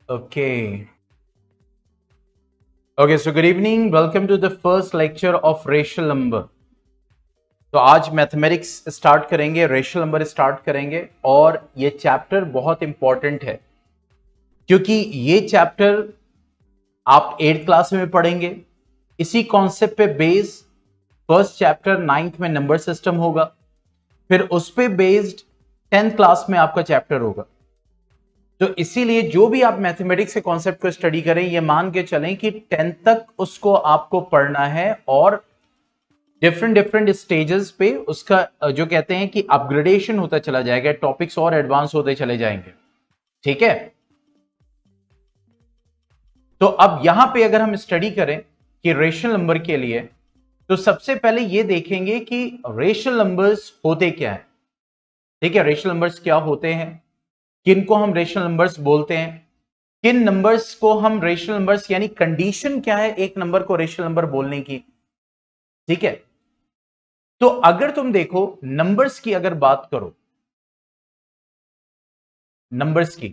Okay. Okay, so good evening. Welcome to the first lecture of rational number. तो आज mathematics start करेंगे, racial number start करेंगे और ये चैप्टर बहुत इंपॉर्टेंट है क्योंकि ये चैप्टर आप 8th क्लास में पढ़ेंगे। इसी कॉन्सेप्ट पे बेस फर्स्ट चैप्टर 9th में नंबर सिस्टम होगा, फिर उस पे बेस्ड 10th क्लास में आपका चैप्टर होगा। तो इसीलिए जो भी आप मैथमेटिक्स के कॉन्सेप्ट को स्टडी करें, ये मान के चलें कि 10th तक उसको आपको पढ़ना है और डिफरेंट स्टेजेस पे उसका जो कहते हैं कि अपग्रेडेशन होता चला जाएगा, टॉपिक्स और एडवांस होते चले जाएंगे। ठीक है, तो अब यहां पे अगर हम स्टडी करें कि रेशनल नंबर के लिए, तो सबसे पहले ये देखेंगे कि रेशनल नंबर्स होते क्या है। ठीक है, रेशनल नंबर्स क्या होते हैं, किनको हम रेशनल नंबर्स बोलते हैं, किन नंबर्स को हम रेशनल नंबर्स, यानी कंडीशन क्या है एक नंबर को रेशनल नंबर बोलने की। ठीक है, तो अगर तुम देखो नंबर्स की अगर बात करो, नंबर्स की,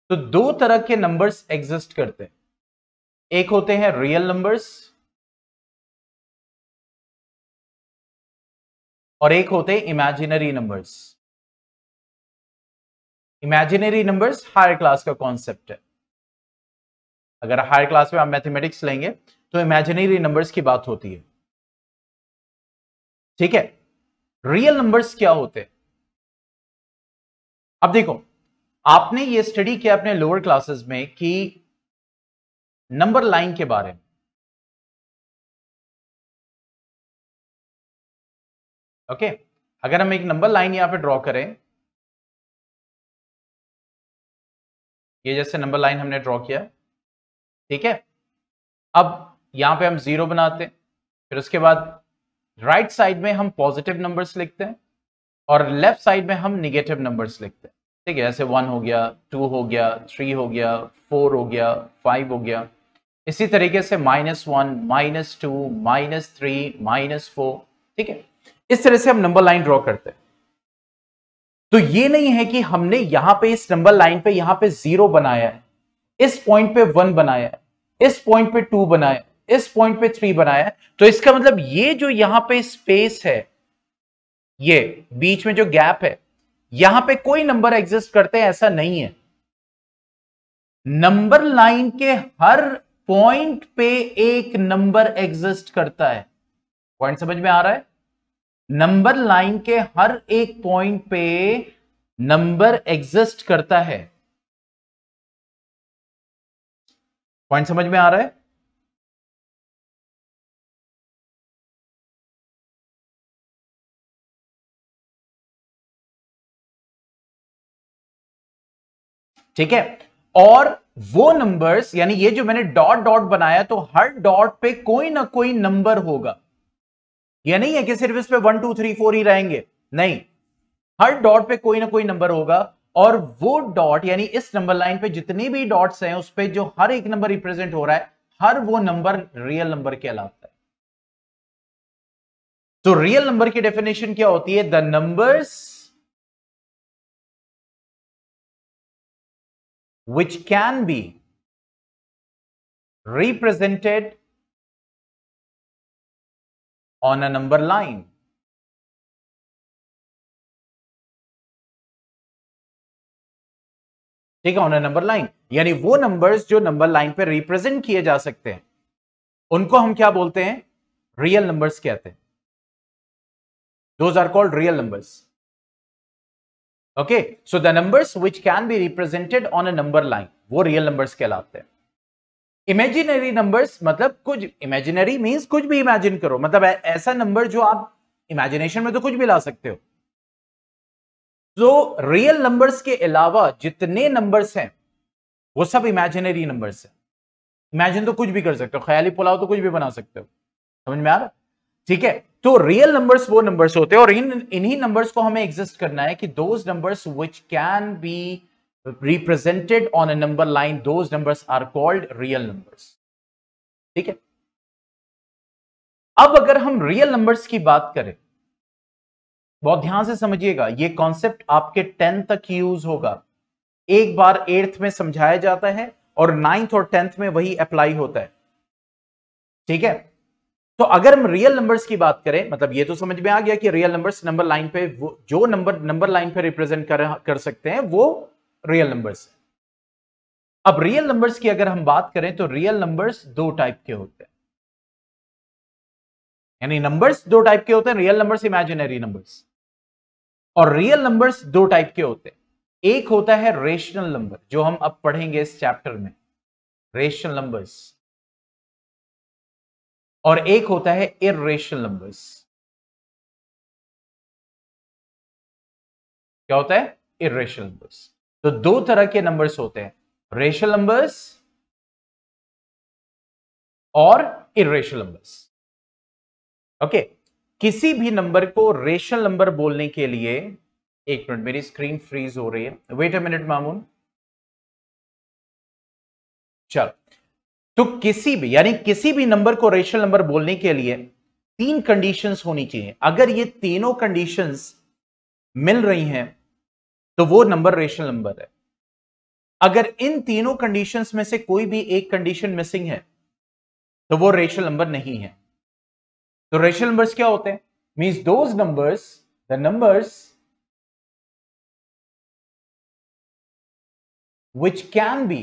तो दो तरह के नंबर्स एग्जिस्ट करते हैं। एक होते हैं रियल नंबर्स और एक होते हैं imaginary numbers. Imaginary numbers higher class का कॉन्सेप्ट है। अगर हायर क्लास में आप मैथमेटिक्स लेंगे तो इमेजिनरी नंबर्स की बात होती है। ठीक है, रियल नंबर्स क्या होते हैं। अब देखो, आपने ये स्टडी किया अपने लोअर क्लासेस में कि नंबर लाइन के बारे में। ओके, अगर हम एक नंबर लाइन यहां पे ड्रॉ करें, ये जैसे नंबर लाइन हमने ड्रॉ किया, ठीक है, अब यहां पे हम 0 बनाते हैं, फिर उसके बाद राइट साइड में हम पॉजिटिव नंबर्स लिखते हैं और लेफ्ट साइड में हम निगेटिव नंबर्स लिखते हैं। ठीक है, जैसे 1 हो गया, 2 हो गया, 3 हो गया, 4 हो गया, 5 हो गया। इसी तरीके से -1, -2, -3, -4। ठीक है, इस तरह से हम नंबर लाइन ड्रॉ करते हैं। तो ये नहीं है कि हमने यहां पे इस नंबर लाइन पे यहां पे 0 बनाया है, इस पॉइंट पे 1 बनाया है, इस पॉइंट पे 2 बनाया है, इस पॉइंट पे 3 बनाया है। तो इसका मतलब ये जो यहां पे स्पेस है, ये बीच में जो गैप है, यहां पे कोई नंबर एग्जिस्ट करते हैं ऐसा नहीं है। नंबर लाइन के हर पॉइंट पे एक नंबर एग्जिस्ट करता है। पॉइंट समझ में आ रहा है? नंबर लाइन के हर एक पॉइंट पे नंबर एग्जिस्ट करता है। पॉइंट समझ में आ रहा है? ठीक है, और वो नंबर्स, यानी ये जो मैंने डॉट डॉट बनाया, तो हर डॉट पे कोई ना कोई नंबर होगा। ये नहीं है कि सिर्फ इस पे 1 2 3 4 ही रहेंगे, नहीं, हर डॉट पे कोई ना कोई नंबर होगा। और वो डॉट, यानी इस नंबर लाइन पे जितनी भी डॉट्स हैं, उस पे जो हर एक नंबर रिप्रेजेंट हो रहा है, हर वो नंबर रियल नंबर कहलाता है। तो रियल नंबर की डेफिनेशन क्या होती है? The numbers which can be represented on a number line। ठीक है, ऑन अ नंबर लाइन, यानी वो नंबर्स जो नंबर लाइन पे रिप्रेजेंट किए जा सकते हैं, उनको हम क्या बोलते हैं? रियल नंबर्स कहते हैं। Those are called real numbers. Okay, so the numbers which can be represented on a number line, वो रियल नंबर्स कहलाते हैं। इमेजिनरी नंबर्स मतलब कुछ, इमेजिनरी मींस कुछ भी इमेजिन करो, मतलब ऐसा नंबर जो आप इमेजिनेशन में तो कुछ भी ला सकते हो। तो रियल नंबर्स के अलावा जितने नंबर्स हैं वो सब इमेजिनरी नंबर्स हैं। इमेजिन तो कुछ भी कर सकते हो, ख्याली पुलाव तो कुछ भी बना सकते हो। समझ में आ रहा? ठीक है, तो रियल नंबर्स वो नंबर्स होते हैं और इन्हीं नंबर्स को हमें एग्जिस्ट करना है कि those numbers which can be represented on a number line, those numbers are called real numbers. ठीक है, अब अगर हम रियल नंबर्स की बात करें, बहुत ध्यान से समझिएगा, ये कॉन्सेप्ट आपके 10 तक यूज होगा। एक बार 8th में समझाया जाता है और 9th और 10th में वही अप्लाई होता है। ठीक है, तो अगर हम रियल नंबर्स की बात करें, मतलब ये तो समझ में आ गया कि रियल नंबर्स नंबर लाइन पे जो नंबर लाइन पे रिप्रेजेंट कर सकते हैं वो रियल नंबर्स। अब रियल नंबर्स की अगर हम बात करें तो रियल नंबर्स दो टाइप के होते हैं, यानी नंबर्स दो टाइप के होते हैं, रियल नंबर्स, इमेजिनरी नंबर्स। और रियल नंबर्स दो टाइप के होते हैं, एक होता है रेशनल नंबर, जो हम अब पढ़ेंगे इस चैप्टर में, रेशनल नंबर्स, और एक होता है इर्रेशनल नंबर्स। क्या होता है? Irrational numbers. तो दो तरह के नंबर्स होते हैं, रेशनल नंबर्स और इर्रेशनल नंबर्स। ओके, किसी भी नंबर को रेशनल नंबर बोलने के लिए, एक मिनट मेरी स्क्रीन फ्रीज हो रही है, वेट अ मिनट मामून। चल, तो किसी भी, यानी किसी भी नंबर को रेशनल नंबर बोलने के लिए तीन कंडीशंस होनी चाहिए। अगर ये तीनों कंडीशंस मिल रही हैं तो वो नंबर रेशनल नंबर है। अगर इन तीनों कंडीशंस में से कोई भी एक कंडीशन मिसिंग है तो वो रेशनल नंबर नहीं है। तो रेशनल नंबर्स क्या होते हैं? Means those numbers, the numbers which can be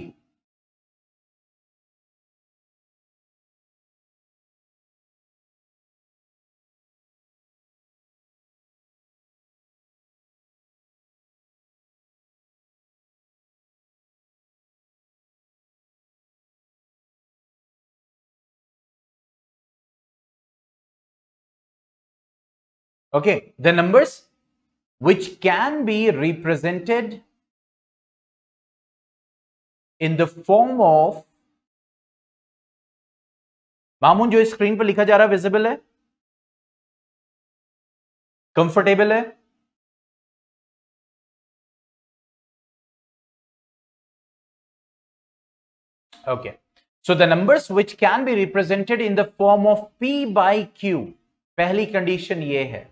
okay, the numbers which can be represented in the form of, Mamun जो स्क्रीन पर लिखा जा रहा है विजिबल है, कंफर्टेबल है? Okay, so the numbers which can be represented in the form of p by q, पहली condition ये है,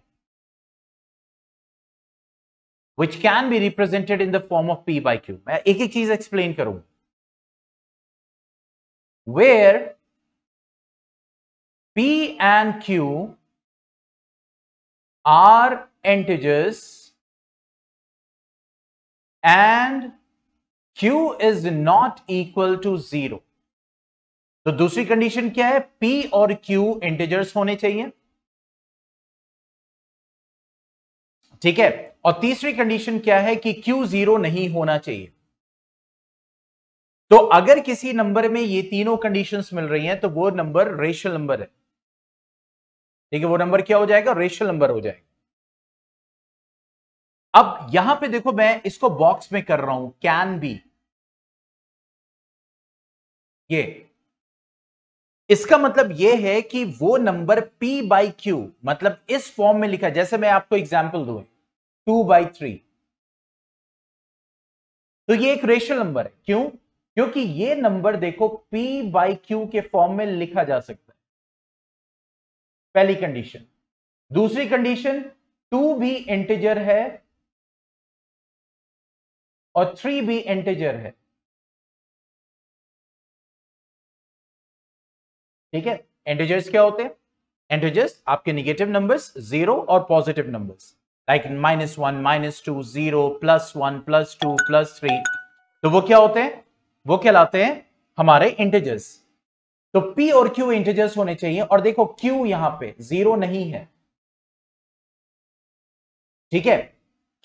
which can be represented in the form of p by q। मैं एक एक चीज एक्सप्लेन करूंगा। where p and q are integers and q is not equal to 0। तो दूसरी कंडीशन क्या है? p और q इंटीजर्स होने चाहिए, ठीक है। और तीसरी कंडीशन क्या है कि q 0 नहीं होना चाहिए। तो अगर किसी नंबर में ये तीनों कंडीशंस मिल रही हैं तो वो नंबर रेशनल नंबर है, ठीक है। वो नंबर क्या हो जाएगा? रेशनल नंबर हो जाएगा। अब यहां पे देखो, मैं इसको बॉक्स में कर रहा हूं, कैन बी, ये इसका मतलब यह है कि वो नंबर p बाई क्यू, मतलब इस फॉर्म में लिखा, जैसे मैं आपको एग्जांपल दूं 2/3, तो ये एक रेशनल नंबर है। क्यों? क्योंकि ये नंबर देखो p बाई क्यू के फॉर्म में लिखा जा सकता है, पहली कंडीशन। दूसरी कंडीशन, 2 भी इंटीजर है और 3 भी इंटीजर है, ठीक है। इंटीजर्स क्या होते हैं? इंटीजर्स आपके नेगेटिव नंबर्स, जीरो और पॉजिटिव नंबर्स, लाइक -1, -2, 0, +1, +2, +3, तो वो क्या होते हैं? वो कहलाते हैं हमारे इंटीजर्स। तो p और q इंटीजर्स होने चाहिए, और देखो q यहां पे 0 नहीं है, ठीक है।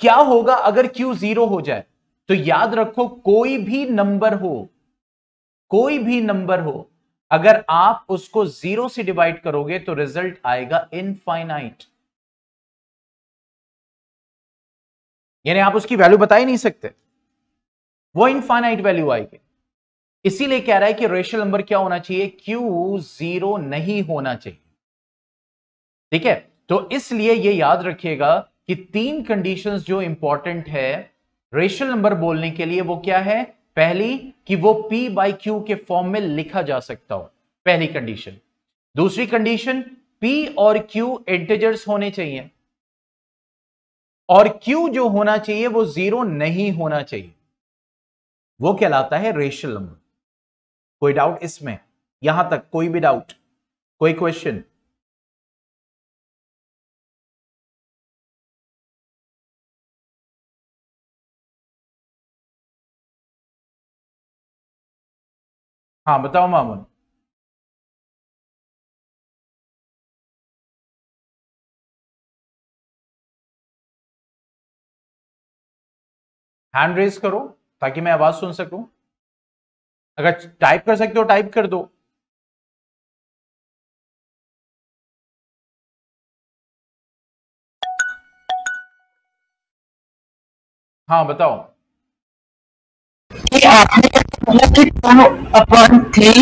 क्या होगा अगर q 0 हो जाए? तो याद रखो, कोई भी नंबर हो, कोई भी नंबर हो, अगर आप उसको 0 से डिवाइड करोगे तो रिजल्ट आएगा इनफाइनाइट, यानी आप उसकी वैल्यू बता ही नहीं सकते, वो इनफाइनाइट वैल्यू आएगी। इसीलिए कह रहा है कि रेशनल नंबर क्या होना चाहिए? q 0 नहीं होना चाहिए, ठीक है। तो इसलिए ये याद रखिएगा कि तीन कंडीशंस जो इंपॉर्टेंट है रेशनल नंबर बोलने के लिए, वो क्या है? पहली, कि वो p बाई क्यू के फॉर्म में लिखा जा सकता हो, पहली कंडीशन। दूसरी कंडीशन, p और q इंटीजर्स होने चाहिए, और q जो होना चाहिए वो 0 नहीं होना चाहिए। वो कहलाता है रेशनल नंबर। कोई डाउट इसमें? यहां तक कोई भी डाउट, कोई क्वेश्चन? हाँ बताओ मामून। हैंड रेज करो ताकि मैं आवाज सुन सकूं। अगर टाइप कर सकते हो टाइप कर दो। हाँ बताओ। कि आपने बोला कि 2/3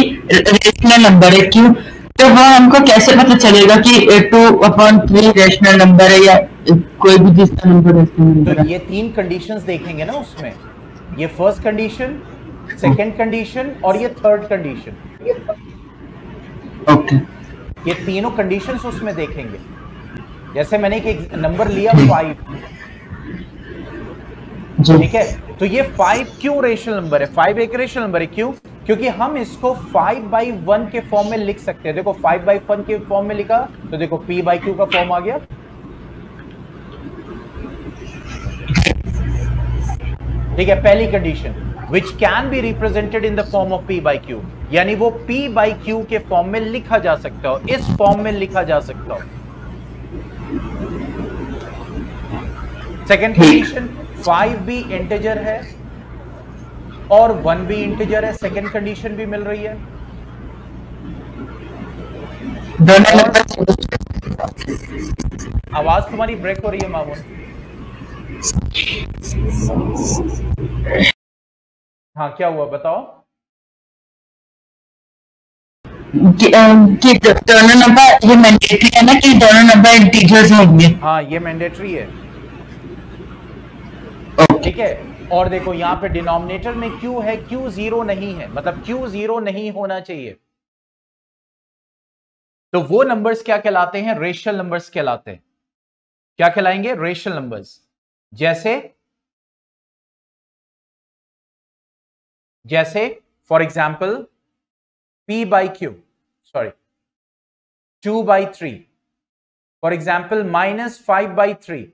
रेशनल नंबर है, क्यों? तो वो हमको कैसे पता चलेगा कि 2/3 रेशनल नंबर है या कोई भी दूसरा नंबर रेशनल तो नंबर है? ये 3 कंडीशंस देखेंगे ना उसमें, ये फर्स्ट कंडीशन, सेकंड कंडीशन और ये थर्ड कंडीशन। ओके, ये तीनों कंडीशंस उसमें देखेंगे। जैसे मैंने एक नंबर लिया 5, जी। ठीक है, तो ये 5 क्यों रेशनल नंबर है? 5 एक रेशनल नंबर है, क्यों? क्योंकि हम इसको 5/1 के फॉर्म में लिख सकते हैं। देखो 5/1 के फॉर्म में लिखा तो देखो p/q का फॉर्म आ गया। ठीक है, पहली condition, which can be represented in the form of p/q, यानी वो p/q के फॉर्म में लिखा जा सकता हो, इस फॉर्म में लिखा जा सकता हो। सेकेंड कंडीशन, 5 भी इंटीजर है और 1 भी इंटीजर है, सेकेंड कंडीशन भी मिल रही है। दोनों और नंबर आवाज तुम्हारी ब्रेक हो रही है मामून। हाँ क्या हुआ बताओ। कि दोनों नंबर ये मैंडेटरी है ना कि दोनों नंबर इंटीजर्स होंगे? हाँ ये मैंडेटरी है। ठीक है, और देखो यहां पे डिनोमिनेटर में q है, q 0 नहीं है, मतलब q 0 नहीं होना चाहिए। तो वो नंबर्स क्या कहलाते हैं? रेशनल नंबर्स कहलाते हैं। क्या कहलाएंगे? Rational numbers. जैसे जैसे for example p/q, sorry 2/3, for example -5/3,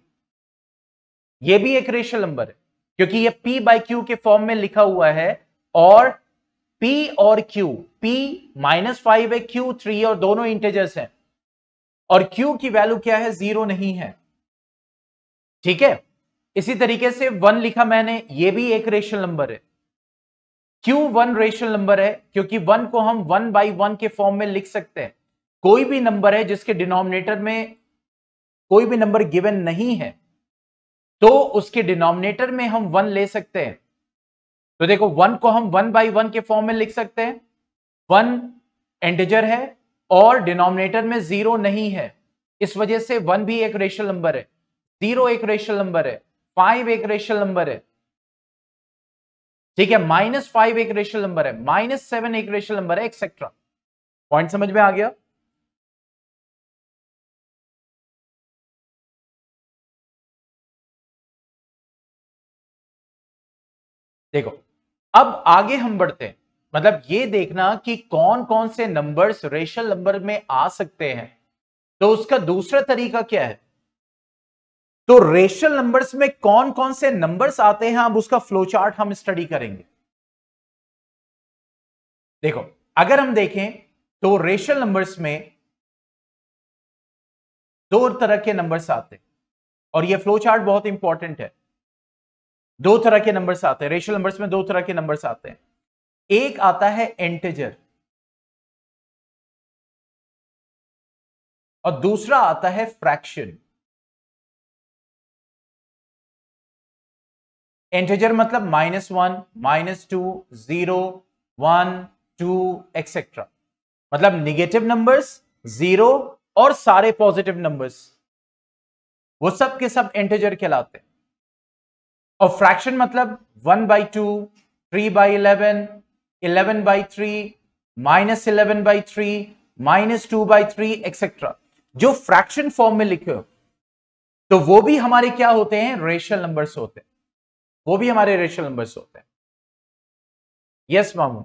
ये भी एक रेशनल नंबर है क्योंकि ये p/q के फॉर्म में लिखा हुआ है। और p और q, p -5 है, q 3, और दोनों इंटीजर्स हैं, और q की वैल्यू क्या है? 0 नहीं है। ठीक है, इसी तरीके से 1 लिखा मैंने, ये भी एक रेशनल नंबर है। क्यों 1 रेशनल नंबर है? क्योंकि 1 को हम 1/1 के फॉर्म में लिख सकते हैं। कोई भी नंबर है जिसके डिनोमिनेटर में कोई भी नंबर गिवन नहीं है तो उसके डिनोमिनेटर में हम 1 ले सकते हैं। तो देखो 1 को हम 1/1 के फॉर्म में लिख सकते हैं। 1 इंटीजर है और डिनोमिनेटर में 0 नहीं है, इस वजह से 1 भी एक रेशनल नंबर है, 0 एक रेशनल नंबर है, 5 एक रेशनल नंबर है। ठीक है, -5 एक रेशनल नंबर है, -7 एक रेशनल नंबर है, एक्सेट्रा। पॉइंट समझ में आ गया? देखो अब आगे हम बढ़ते हैं, मतलब ये देखना कि कौन कौन से नंबर्स रेशनल नंबर में आ सकते हैं। तो उसका दूसरा तरीका क्या है? तो रेशनल नंबर्स में कौन कौन से नंबर्स आते हैं, अब उसका फ्लो चार्ट हम स्टडी करेंगे। देखो अगर हम देखें तो रेशनल नंबर्स में दो तरह के नंबर्स आते हैं, और ये फ्लो चार्ट बहुत इंपॉर्टेंट है। दो तरह के नंबर्स आते हैं रेशनल नंबर्स में, दो तरह के नंबर्स आते हैं। एक आता है इंटीजर और दूसरा आता है फ्रैक्शन। इंटीजर मतलब -1, -2, 0, 1, 2 एक्सेट्रा, मतलब निगेटिव नंबर्स, 0 और सारे पॉजिटिव नंबर्स, वो सब के सब इंटीजर कहलाते हैं। और फ्रैक्शन मतलब 1/2, 3/11, 11/3, -11/3, -2/3 एक्सेट्रा, जो फ्रैक्शन फॉर्म में लिखे हो तो वो भी हमारे क्या होते हैं? रेशनल नंबर्स होते हैं, वो भी हमारे रेशनल नंबर्स होते हैं। यस मामू।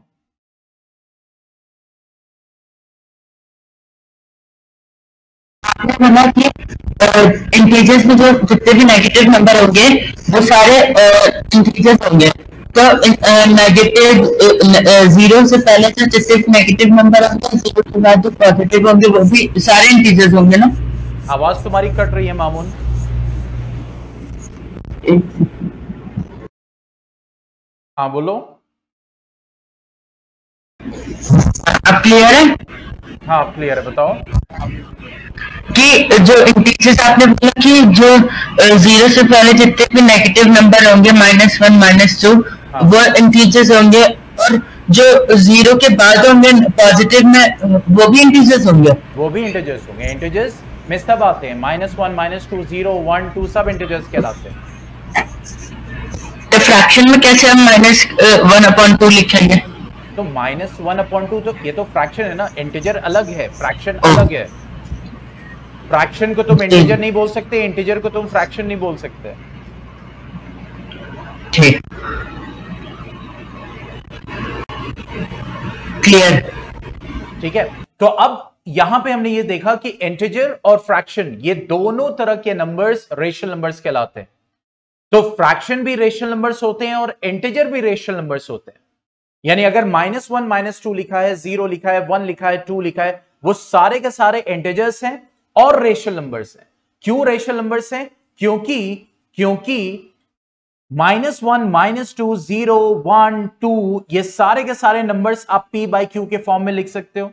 आपने बोला कि इंटीजर्स में जो जितने भी नेगेटिव नंबर होंगे वो सारे इंटीजर्स होंगे, तो नेगेटिव जीरो से पहले जो सिर्फ नेगेटिव नंबर होंगे, जीरो के बाद जो पॉजिटिव होंगे वो भी सारे इंटीजर्स होंगे ना? आवाज तुम्हारी कट रही है मामून। हाँ बोलो। अब क्लियर है? हाँ क्लियर है, बताओ। कि जो इंटीजर्स आपने बोला कि जो जीरो से पहले जितने भी नेगेटिव नंबर होंगे, -1 -2, वो इंटीजर्स होंगे, और जो जीरो के बाद होंगे पॉजिटिव में वो भी इंटीजर्स होंगे? वो भी इंटीजर्स होंगे। इंटीजर्स में सब आते हैं, -1 -2 0 1 2 सब इंटीजर्स कहलाते हैं। तो फ्रैक्शन में कैसे हम -1/2 लिखेंगे? तो -1/2 तो ये तो फ्रैक्शन है ना, इंटीजर अलग है, फ्रैक्शन अलग है। फ्रैक्शन को तुम इंटीजर नहीं बोल सकते, इंटीजर को तुम फ्रैक्शन नहीं बोल सकते। ठीक, क्लियर। ठीक है, तो अब यहां पे हमने ये देखा कि इंटीजर और फ्रैक्शन ये दोनों तरह के नंबर्स रेशनल नंबर्स कहलाते हैं। तो फ्रैक्शन भी रेशनल नंबर्स होते हैं और इंटीजर भी रेशनल नंबर्स होते हैं। यानी अगर -1 -2 लिखा है, 0 लिखा है, 1 लिखा है, 2 लिखा है, वो सारे के सारे इंटीजर्स हैं और रेशनल नंबर्स हैं। क्यों रेशनल नंबर्स हैं? क्योंकि -1 -2 0 1 2 ये सारे के सारे नंबर्स आप p/q के फॉर्म में लिख सकते हो।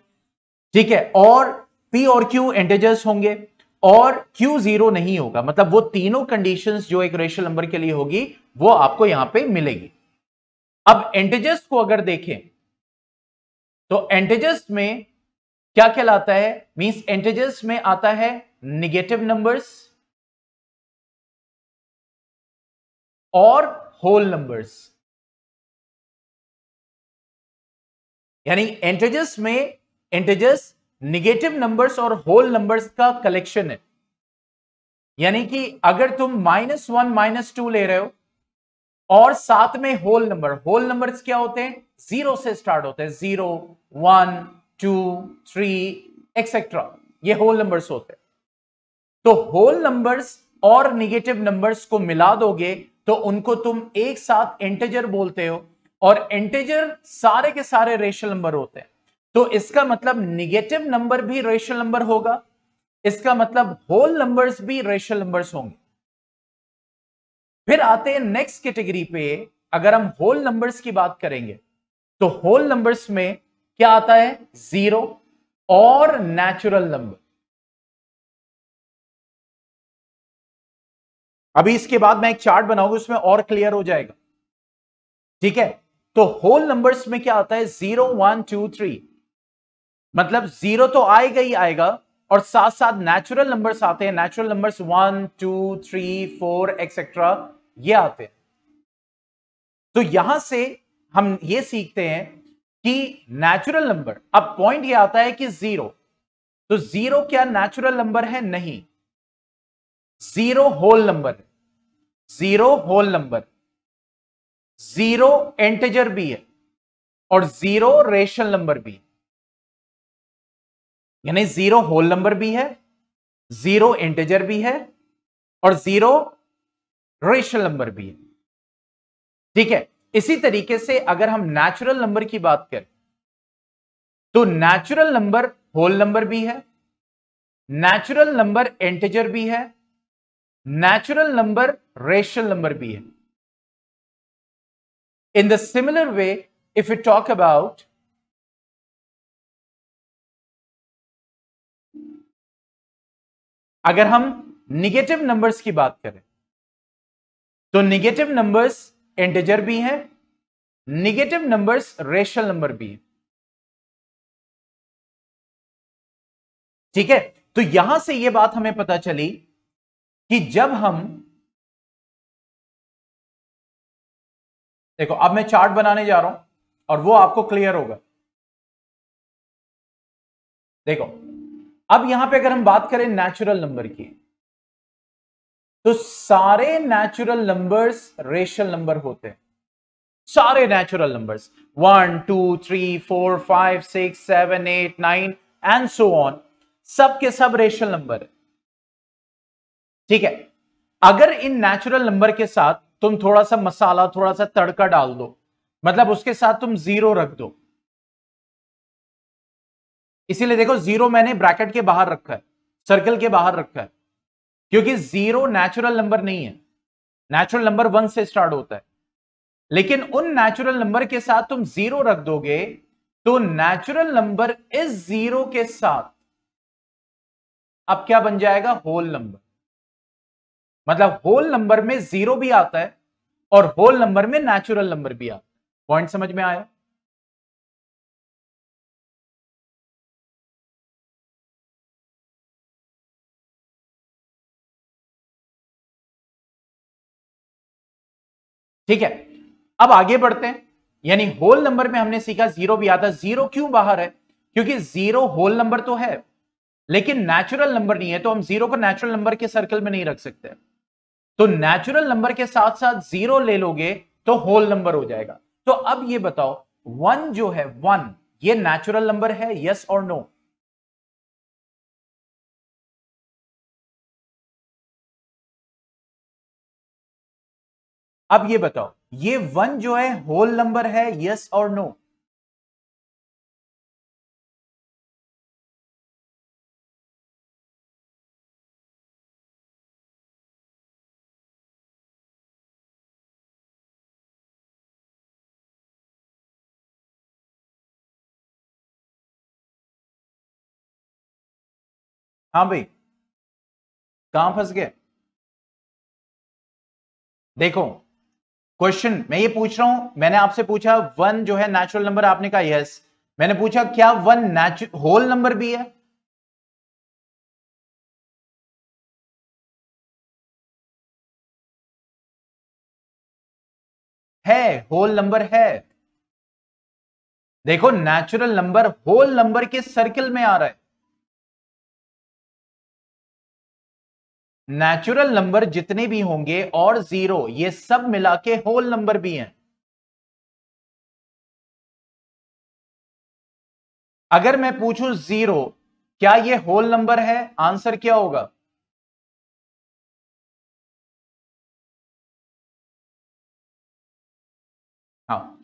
ठीक है, और p और q इंटीजर्स होंगे और q 0 नहीं होगा, मतलब वो तीनों कंडीशंस जो एक रेशनल नंबर के लिए होगी वो आपको यहां पे मिलेगी। अब इंटीजर्स को अगर देखें तो इंटीजर्स में क्या कहलाता है? मींस इंटीजर्स में आता है नेगेटिव नंबर्स और होल नंबर्स। यानी इंटीजर्स में इंटीजर्स नेगेटिव नंबर्स और होल नंबर्स का कलेक्शन है। यानी कि अगर तुम -1 -2 ले रहे हो और साथ में होल नंबर्स क्या होते हैं? 0 से स्टार्ट होते हैं, 0 1 2 3 एक्सेट्रा, ये होल नंबर्स होते हैं। तो होल नंबर्स और नेगेटिव नंबर्स को मिला दोगे तो उनको तुम एक साथ इंटीजर बोलते हो, और इंटीजर सारे के सारे रेशनल नंबर होते हैं। तो इसका मतलब नेगेटिव नंबर भी रेशनल नंबर होगा, इसका मतलब होल नंबर्स भी रेशनल नंबर्स होंगे। फिर आते हैं नेक्स्ट कैटेगरी पे। अगर हम होल नंबर्स की बात करेंगे तो होल नंबर्स में क्या आता है? 0 और नेचुरल नंबर। अभी इसके बाद मैं एक चार्ट बनाऊंगा, उसमें और क्लियर हो जाएगा। ठीक है, तो होल नंबर्स में क्या आता है? 0 1 2 3, मतलब 0 तो आएगा ही आएगा, और साथ साथ नेचुरल नंबर्स आते हैं। नेचुरल नंबर्स 1 2 3 4 एक्सेट्रा ये आते हैं। तो यहां से हम ये सीखते हैं कि नेचुरल नंबर, अब पॉइंट ये आता है कि 0, तो 0 क्या नेचुरल नंबर है? नहीं, 0 होल नंबर है। 0 होल नंबर, 0 इंटीजर भी है और 0 रेशनल नंबर भी है। यानी 0 होल नंबर भी है, 0 इंटीजर भी है और 0 रेशनल नंबर भी है। ठीक है, इसी तरीके से अगर हम नेचुरल नंबर की बात करें तो नेचुरल नंबर होल नंबर भी है, नेचुरल नंबर इंटीजर भी है, नेचुरल नंबर रेशनल नंबर भी है। In the similar way, if we talk about अगर हम निगेटिव नंबर्स की बात करें तो निगेटिव नंबर्स इंटीजर भी हैं, निगेटिव नंबर्स रेशनल नंबर भी हैं। ठीक है, तो यहां से यह बात हमें पता चली कि जब हम, देखो अब मैं चार्ट बनाने जा रहा हूं और वो आपको क्लियर होगा। देखो अब यहां पे अगर हम बात करें नेचुरल नंबर की तो सारे नेचुरल नंबर्स रेशनल नंबर होते हैं। सारे natural numbers 1 2 3 4 5 6 7 8 9 and so on, सब के सब रेशनल नंबर है। ठीक है, अगर इन नेचुरल नंबर के साथ तुम थोड़ा सा मसाला, थोड़ा सा तड़का डाल दो, मतलब उसके साथ तुम जीरो रख दो, इसीलिए देखो जीरो मैंने ब्रैकेट के बाहर रखा है, सर्कल के बाहर रखा है, क्योंकि जीरो नेचुरल नंबर नहीं है। नेचुरल नंबर 1 से स्टार्ट होता है, लेकिन उन नेचुरल नंबर के साथ तुम जीरो रख दोगे तो नेचुरल नंबर इस जीरो के साथ अब क्या बन जाएगा, होल नंबर। मतलब होल नंबर में जीरो भी आता है और होल नंबर में नेचुरल नंबर भी आता है। पॉइंट समझ में आया? ठीक है, अब आगे बढ़ते हैं। यानी होल नंबर में हमने सीखा जीरो भी आता है। जीरो क्यों बाहर है? क्योंकि जीरो होल नंबर तो है लेकिन नेचुरल नंबर नहीं है, तो हम जीरो को नेचुरल नंबर के सर्कल में नहीं रख सकते। तो नेचुरल नंबर के साथ साथ जीरो ले लोगे तो होल नंबर हो जाएगा। तो अब ये बताओ, वन जो है, वन ये नेचुरल नंबर है, यस और नो? अब ये बताओ, ये वन जो है होल नंबर है, यस और नो? हाँ भाई, कहां फंस गए? देखो, क्वेश्चन मैं ये पूछ रहा हूं, मैंने आपसे पूछा वन जो है नेचुरल नंबर, आपने कहा यस। मैंने पूछा क्या वन होल नंबर भी है होल नंबर है। देखो, नेचुरल नंबर होल नंबर के सर्किल में आ रहा है। नेचुरल नंबर जितने भी होंगे और जीरो ये सब मिला के होल नंबर भी हैं। अगर मैं पूछूं जीरो क्या ये होल नंबर है, आंसर क्या होगा? हाँ,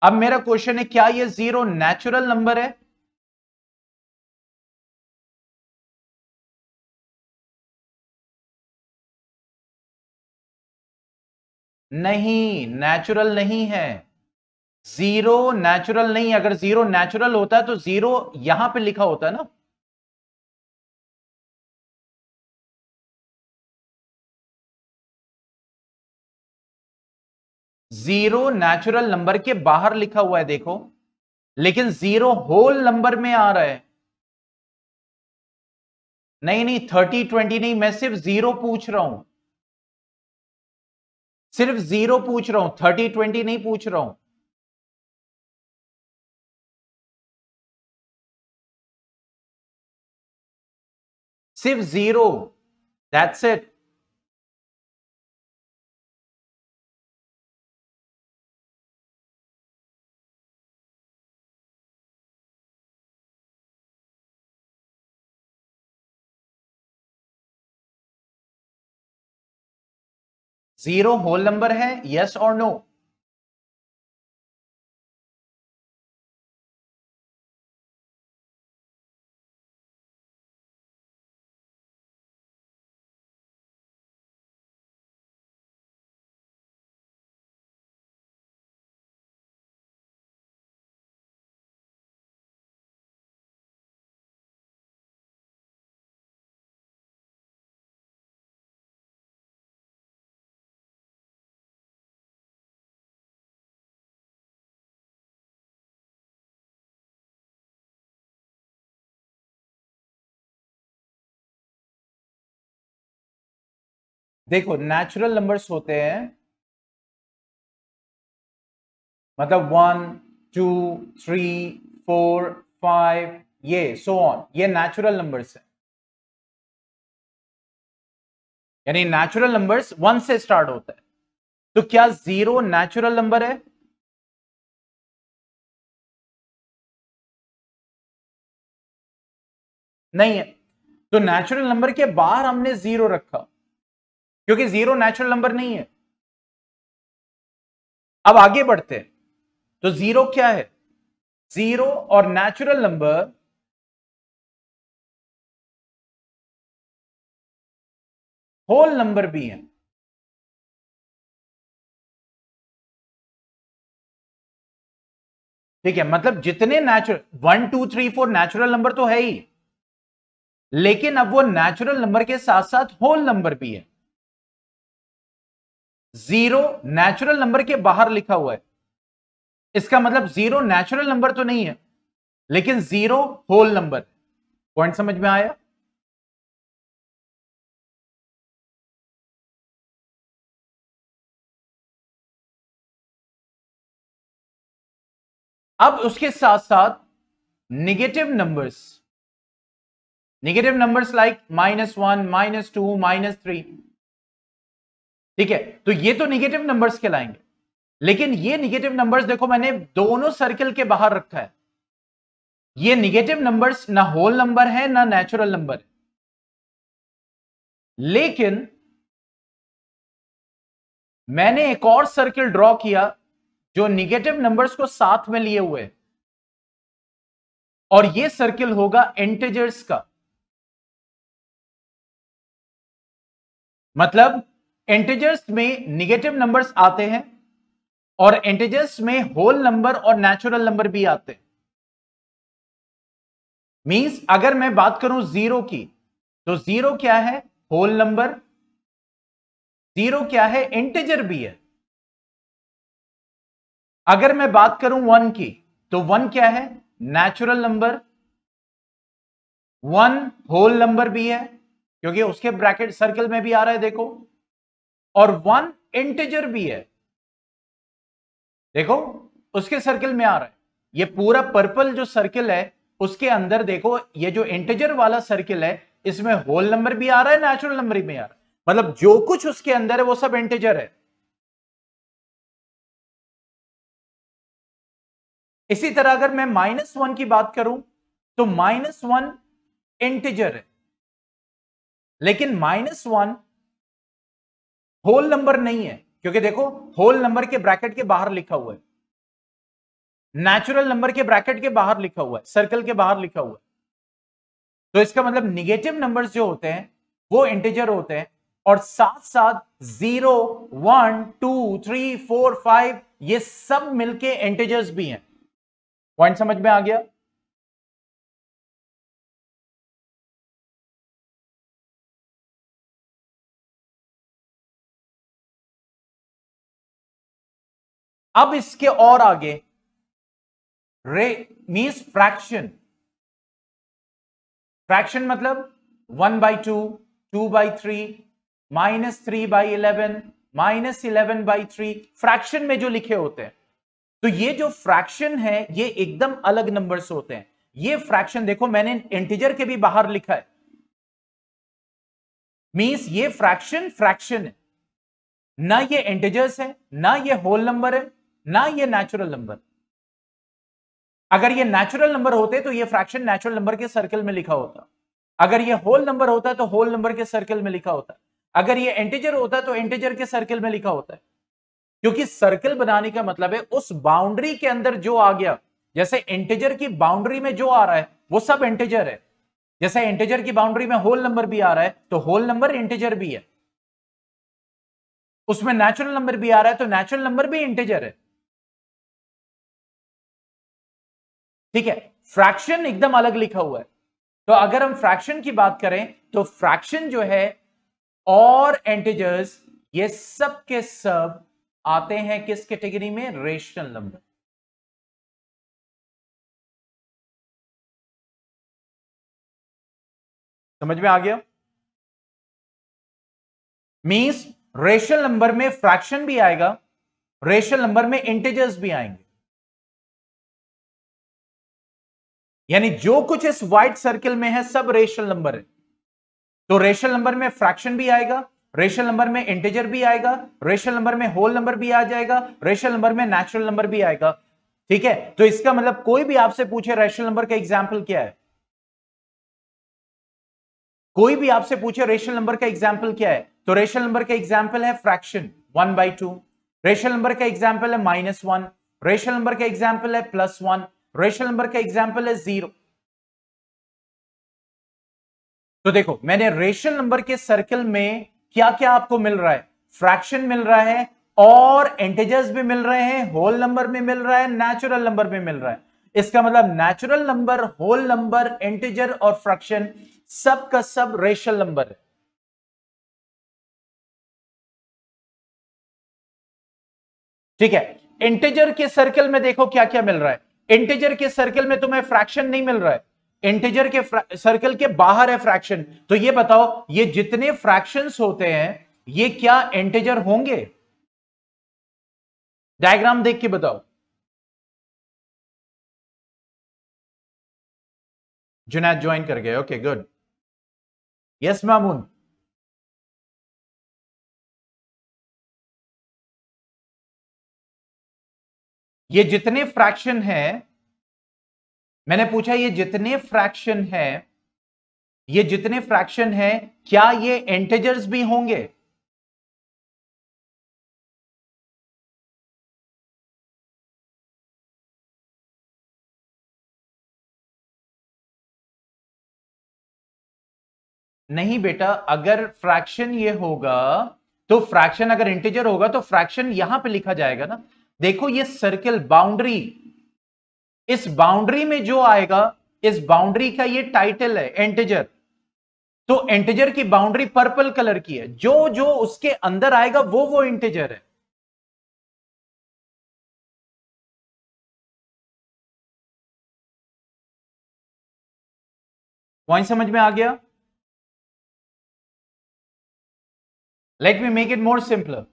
अब मेरा क्वेश्चन है क्या ये जीरो नेचुरल नंबर है? नहीं, नेचुरल नहीं है। जीरो नेचुरल नहीं। अगर जीरो नेचुरल होता है तो जीरो यहां पे लिखा होता है ना। जीरो नेचुरल नंबर के बाहर लिखा हुआ है देखो, लेकिन जीरो होल नंबर में आ रहा है। नहीं नहीं, 30 20 नहीं, मैं सिर्फ जीरो पूछ रहा हूं, सिर्फ जीरो पूछ रहा हूं, 30 20 नहीं पूछ रहा हूं। सिर्फ zero, that's it. Zero whole number है, यस और नो? देखो, नेचुरल नंबर्स होते हैं, मतलब 1 2 3 4 5 ये सो ऑन, ये नेचुरल नंबर्स है। यानी नेचुरल नंबर्स 1 से स्टार्ट होता है। तो क्या जीरो नेचुरल नंबर है? नहीं है। तो नेचुरल नंबर के बाहर हमने 0 रखा, क्योंकि 0 नेचुरल नंबर नहीं है। अब आगे बढ़ते हैं, तो 0 क्या है? 0 और नेचुरल नंबर होल नंबर भी है। ठीक है, मतलब जितने नेचुरल 1 2 3 4 नेचुरल नंबर तो है ही, लेकिन अब वो नेचुरल नंबर के साथ साथ होल नंबर भी है। 0 नेचुरल नंबर के बाहर लिखा हुआ है, इसका मतलब 0 नेचुरल नंबर तो नहीं है, लेकिन 0 होल नंबर। पॉइंट समझ में आया? अब उसके साथ साथ नेगेटिव नंबर्स लाइक -1 -2 -3। ठीक है, तो ये तो नेगेटिव नंबर्स कहलाएंगे, लेकिन ये नेगेटिव नंबर्स देखो मैंने दोनों सर्कल के बाहर रखा है। ये नेगेटिव नंबर्स ना होल नंबर है ना नेचुरल नंबर है, लेकिन मैंने एक और सर्कल ड्रॉ किया जो नेगेटिव नंबर्स को साथ में लिए हुए है, और ये सर्कल होगा इंटीजर्स का। मतलब इंटीजर्स में नेगेटिव नंबर्स आते हैं और इंटीजर्स में होल नंबर और नेचुरल नंबर भी आते हैं। मींस अगर मैं बात करूं 0 की, तो 0 क्या है? Whole number. 0 क्या है? इंटीजर भी है। अगर मैं बात करूं 1 की, तो 1 क्या है? Natural number. 1 होल नंबर भी है, क्योंकि उसके ब्रैकेट सर्कल में भी आ रहा है, देखो। और 1 इंटीजर भी है, देखो उसके सर्कल में आ रहा है। ये पूरा पर्पल जो सर्कल है उसके अंदर देखो, ये जो इंटीजर वाला सर्कल है इसमें होल नंबर भी आ रहा है, नेचुरल नंबर भी आ रहा है। मतलब जो कुछ उसके अंदर है वो सब इंटीजर है। इसी तरह अगर मैं -1 की बात करूं, तो -1 इंटीजर है, लेकिन -1 होल नंबर नहीं है, क्योंकि देखो होल नंबर के ब्रैकेट के बाहर लिखा हुआ है, नेचुरल नंबर के ब्रैकेट के बाहर लिखा हुआ है, सर्कल के बाहर लिखा हुआ है। तो इसका मतलब नेगेटिव नंबर्स जो होते हैं वो इंटीजर होते हैं, और साथ साथ 0 1 2 3 4 5 ये सब मिलके इंटीजर्स भी हैं। पॉइंट समझ में आ गया? अब इसके और आगे रे मींस फ्रैक्शन। फ्रैक्शन मतलब 1/2, 2/3, -3/11, -11/3, फ्रैक्शन में जो लिखे होते हैं। तो ये जो फ्रैक्शन है ये एकदम अलग नंबर्स होते हैं। ये फ्रैक्शन देखो मैंने इंटीजर के भी बाहर लिखा है, मींस ये फ्रैक्शन फ्रैक्शन है, ना ये इंटीजर्स है, ना ये होल नंबर है, ना ये नेचुरल नंबर। अगर ये नेचुरल नंबर होते तो ये फ्रैक्शन नेचुरल नंबर के सर्कल में लिखा होता। अगर ये होल नंबर होता तो होल नंबर के सर्कल में लिखा होता। अगर ये इंटीजर होता तो इंटीजर के सर्कल में लिखा होता है। क्योंकि सर्कल बनाने का मतलब है उस बाउंड्री के अंदर जो आ गया, जैसे इंटीजर की बाउंड्री में जो आ रहा है वो सब इंटीजर है। जैसे इंटीजर की बाउंड्री में होल नंबर भी आ रहा है तो होल नंबर इंटीजर भी है, उसमें नेचुरल नंबर भी आ रहा है तो नेचुरल नंबर भी इंटीजर है। ठीक है, फ्रैक्शन एकदम अलग लिखा हुआ है। तो अगर हम फ्रैक्शन की बात करें तो फ्रैक्शन जो है और इंटीजर्स ये सब के सब आते हैं किस कैटेगरी में? Rational number. समझ में आ गया? मींस रेशनल नंबर में फ्रैक्शन भी आएगा, रेशनल नंबर में इंटीजर्स भी आएंगे। यानी जो कुछ इस व्हाइट सर्कल में है सब रेशनल नंबर है। तो रेशनल नंबर में फ्रैक्शन भी आएगा, रेशनल नंबर में इंटीजर भी आएगा, रेशनल नंबर में होल नंबर भी आ जाएगा, रेशनल नंबर में नेचुरल नंबर भी आएगा। ठीक है, तो इसका मतलब कोई भी आपसे पूछे रेशनल नंबर का एग्जाम्पल क्या है, कोई भी आपसे पूछे रेशनल नंबर का एग्जाम्पल क्या है, तो रेशनल नंबर का एग्जाम्पल है फ्रैक्शन 1/2, रेशनल नंबर का एग्जाम्पल है -1, रेशनल नंबर का एग्जाम्पल है +1, रेशनल नंबर का एग्जाम्पल है 0। तो देखो मैंने रेशनल नंबर के सर्कल में क्या क्या आपको मिल रहा है, फ्रैक्शन मिल रहा है और इंटीजर्स भी मिल रहे हैं, होल नंबर भी मिल रहा है, नेचुरल नंबर भी मिल रहा है। इसका मतलब natural number, whole number, integer और फ्रैक्शन सब का सब रेशनल नंबर है। ठीक है, इंटीजर के सर्कल में देखो क्या क्या मिल रहा है। इंटीजर के सर्कल में तुम्हें फ्रैक्शन नहीं मिल रहा है, इंटीजर के सर्कल के बाहर है फ्रैक्शन। तो ये बताओ ये जितने फ्रैक्शंस होते हैं ये क्या इंटीजर होंगे? डायग्राम देख के बताओ। जुनैद ज्वाइन कर गए, ओके गुड। यस मामून। ये जितने फ्रैक्शन है, मैंने पूछा ये जितने फ्रैक्शन है, ये जितने फ्रैक्शन है क्या ये इंटीजर्स भी होंगे? नहीं बेटा, अगर फ्रैक्शन ये होगा तो फ्रैक्शन अगर इंटीजर होगा तो फ्रैक्शन यहां पे लिखा जाएगा ना। देखो ये सर्कल बाउंड्री, इस बाउंड्री में जो आएगा, इस बाउंड्री का ये टाइटल है इंटीजर। तो इंटीजर की बाउंड्री पर्पल कलर की है, जो जो उसके अंदर आएगा वो इंटीजर है। पॉइंट समझ में आ गया? Let me make it more simpler.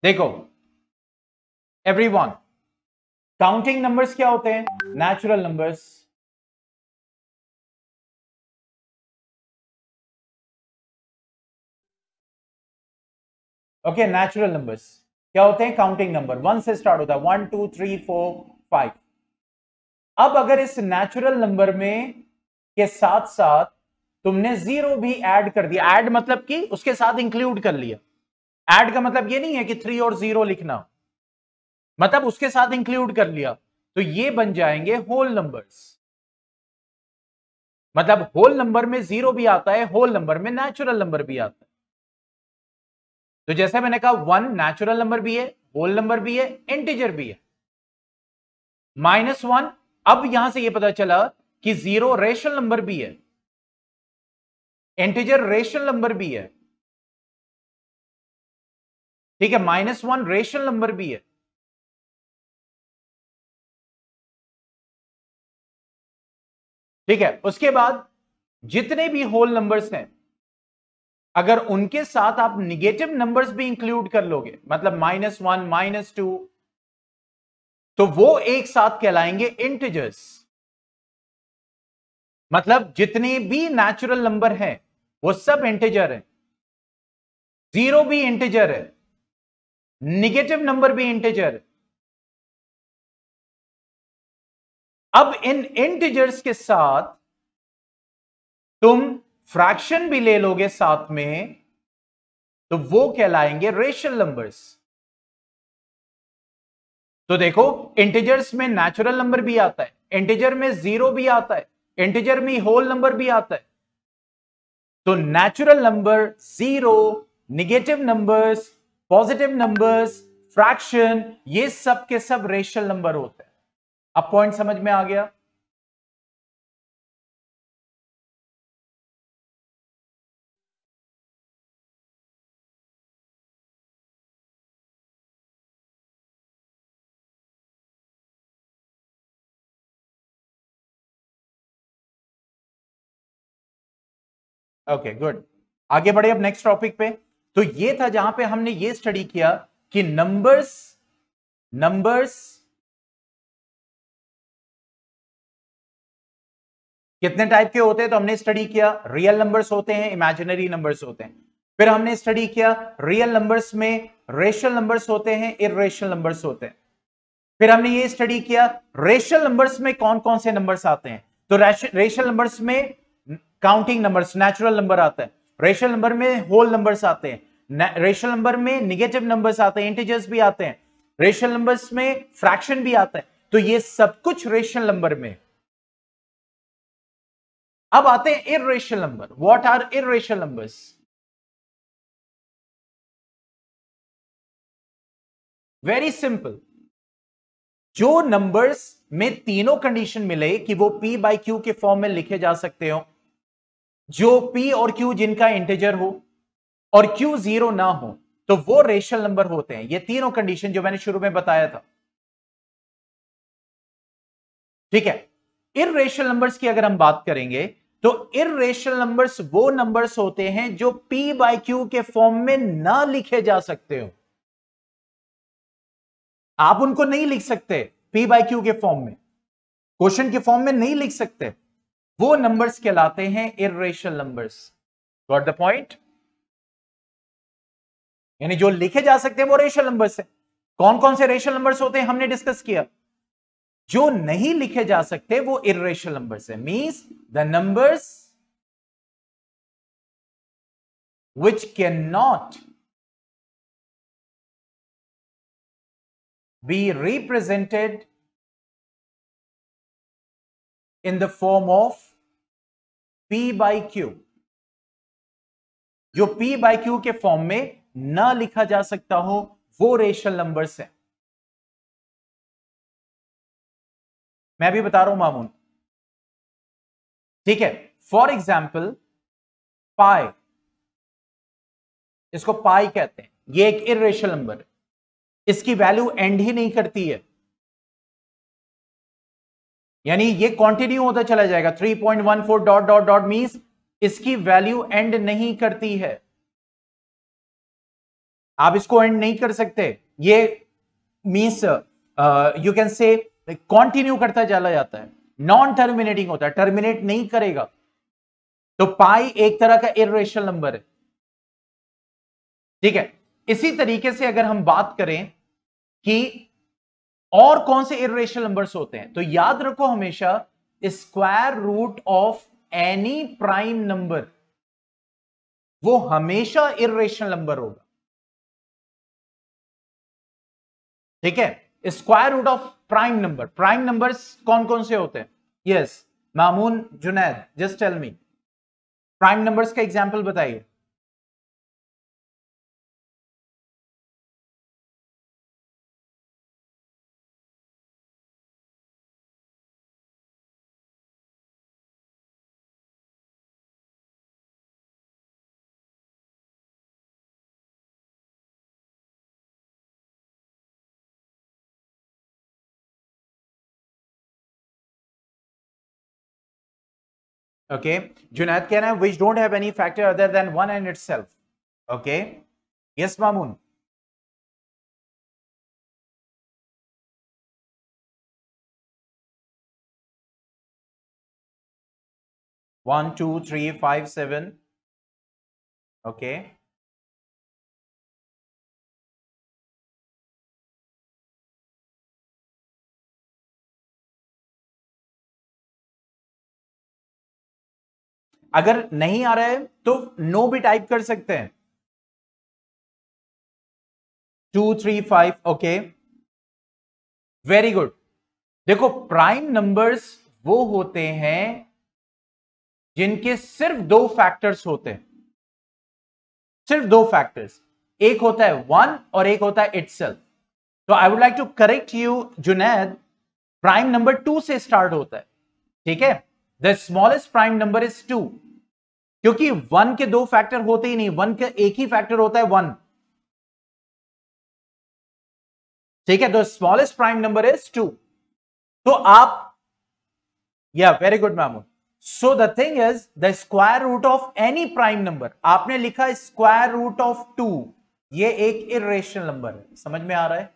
देखो एवरीवन, काउंटिंग नंबर्स क्या होते हैं? Natural numbers. Okay, natural numbers क्या होते हैं? Counting number. 1 से स्टार्ट होता है, 1 2 3 4 5। अब अगर इस नेचुरल नंबर में के साथ साथ तुमने 0 भी ऐड कर दिया, ऐड मतलब कि उसके साथ इंक्लूड कर लिया। ऐड का मतलब ये नहीं है कि 3 और 0 लिखना, मतलब उसके साथ इंक्लूड कर लिया, तो ये बन जाएंगे होल नंबर्स। मतलब होल नंबर में 0 भी आता है, होल नंबर में नेचुरल नंबर भी आता है। तो जैसे मैंने कहा 1 नेचुरल नंबर भी है, होल नंबर भी है, इंटीजर भी है। -1, अब यहां से यह पता चला कि 0 रेशनल नंबर भी है, इंटीजर रेशनल नंबर भी है। ठीक है, -1 रेशनल नंबर भी है। ठीक है, उसके बाद जितने भी होल नंबर्स हैं, अगर उनके साथ आप निगेटिव नंबर्स भी इंक्लूड कर लोगे, मतलब -1 -2, तो वो एक साथ कहलाएंगे इंटीजर्स। मतलब जितने भी नेचुरल नंबर हैं वो सब इंटीजर हैं, 0 भी इंटीजर है, निगेटिव नंबर भी इंटीजर है। अब इन इंटीजर्स के साथ तुम फ्रैक्शन भी ले लोगे साथ में, तो वो कहलाएंगे रेशनल नंबर्स। तो देखो इंटीजर्स में नेचुरल नंबर भी आता है, इंटीजर में 0 भी आता है, इंटीजर में होल नंबर भी आता है। तो natural number, 0, negative numbers, positive numbers, fraction, ये सब के सब रेशनल नंबर होते हैं। अब पॉइंट समझ में आ गया? ओके गुड, आगे बढ़े अब नेक्स्ट टॉपिक पे। तो ये था जहां पे हमने ये स्टडी किया कि नंबर्स नंबर्स कितने टाइप के होते हैं। तो हमने स्टडी किया रियल नंबर्स होते हैं, इमेजिनरी नंबर्स होते हैं। फिर हमने स्टडी किया रियल नंबर्स में रेशनल नंबर्स होते हैं, इर्रेशनल नंबर्स होते हैं। फिर हमने ये स्टडी किया रेशनल नंबर्स में कौन कौन से नंबर्स आते हैं। तो रेशनल नंबर्स में काउंटिंग नंबर्स, नेचुरल नंबर आता है। रेशनल नंबर में होल नंबर्स आते हैं। रेशनल नंबर में नेगेटिव नंबर्स आते हैं, इंटीजर्स भी आते हैं। रेशनल नंबर्स में फ्रैक्शन भी आता है। तो ये सब कुछ रेशनल नंबर में। अब आते हैं irrational number. What are irrational numbers? Very simple. जो नंबर्स में तीनों कंडीशन मिले कि वो p बाई क्यू के फॉर्म में लिखे जा सकते हो, जो p और q जिनका इंटीजर हो और q जीरो ना हो, तो वो रेशनल नंबर होते हैं। ये तीनों कंडीशन जो मैंने शुरू में बताया था, ठीक है। इर्रेशनल नंबर्स की अगर हम बात करेंगे तो इर्रेशनल नंबर्स वो नंबर्स होते हैं जो p बाई क्यू के फॉर्म में ना लिखे जा सकते हो। आप उनको नहीं लिख सकते p बाई क्यू के फॉर्म में, क्वेश्चन के फॉर्म में नहीं लिख सकते। वो नंबर्स कहलाते हैं irrational numbers. Got the point? यानी जो लिखे जा सकते हैं वो रेशनल नंबर्स है। कौन कौन से रेशनल नंबर्स होते हैं हमने डिस्कस किया। जो नहीं लिखे जा सकते वो इर्रेशनल नंबर्स है। Means the numbers which cannot be represented in the form of p by q, जो p by q के फॉर्म में ना लिखा जा सकता हो वो रेशनल नंबर्स है। मैं भी बता रहा हूं मामून, ठीक है। फॉर एग्जाम्पल पाई, इसको पाई कहते हैं, ये एक इर्रेशनल नंबर है। इसकी वैल्यू एंड ही नहीं करती है, यानी ये कंटिन्यू होता चला जाएगा 3.14 डॉट डॉट डॉट, मींस इसकी वैल्यू एंड नहीं करती है। आप इसको एंड नहीं कर सकते। ये means you can say continue करता चला जाता है, नॉन टर्मिनेटिंग होता है, टर्मिनेट नहीं करेगा। तो पाई एक तरह का इर्रेशनल नंबर है, ठीक है। इसी तरीके से अगर हम बात करें कि और कौन से इर्रेशनल नंबर्स होते हैं, तो याद रखो हमेशा square root of any prime number वो हमेशा इर्रेशनल नंबर होगा, ठीक है। Square root of prime number, prime numbers कौन कौन से होते हैं? Yes Mamoon, Junaid, just tell me prime numbers का एग्जांपल बताइए। ओके, जुनैद कह रहे हैं which don't have any factor other than one and itself. Okay, yes Mamoon. 1 2 3 5 7। Okay, अगर नहीं आ रहा है तो नो भी टाइप कर सकते हैं। 2 3 5। Okay, very good. देखो प्राइम नंबर्स वो होते हैं जिनके सिर्फ दो फैक्टर्स होते हैं, सिर्फ दो फैक्टर्स, एक होता है वन और एक होता है इटसेल्फ। तो I would like to correct you Junaid, prime number 2 से स्टार्ट होता है, ठीक है। The smallest prime number is 2, क्योंकि वन के दो फैक्टर होते ही नहीं, वन का एक ही फैक्टर होता है 1, ठीक है। The smallest prime number is 2। तो आप, या very good Mamoon. So the thing is the square root of any prime number, आपने लिखा स्क्वायर रूट ऑफ 2, ये एक इर्रेशनल नंबर है। समझ में आ रहा है?